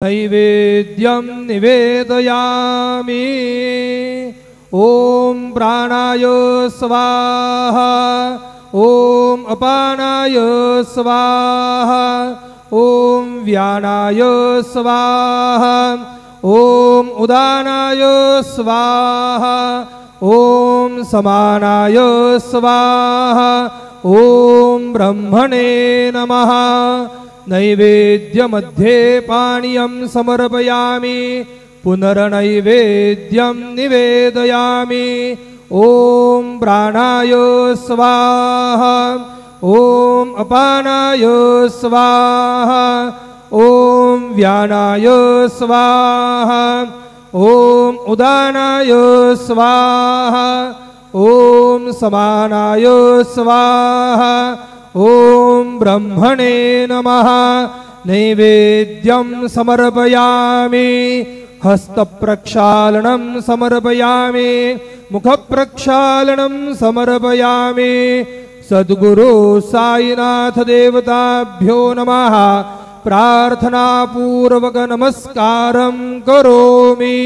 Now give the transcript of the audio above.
नैवेद्यं निवेदयामि। ॐ प्राणाय स्वाहा, ॐ अपानाय स्वाहा, ॐ व्यानाय स्वाहा, ॐ उदानाय स्वाहा, ॐ समानाय स्वाहा, ॐ ब्रह्मणे नमः। नैवेद्यमध्ये पानीयं समर्पयामि, पुनर्नैवेद्यं निवेदयामि। ॐ प्राणाय स्वाहा, ॐ अपानाय स्वाहा, ॐ व्यानाय स्वाहा, ॐ उदानाय स्वाहा, ॐ समानाय स्वाहा, ॐ ब्रह्मणे नमः। नैवेद्यं समर्पयामि, हस्तप्रक्षालनं समर्पयामि, मुखप्रक्षालनं समर्पयामि। सद्गुरु साईनाथ देवताभ्यो नमः। प्रार्थनापूर्वक नमस्कारं करोमि।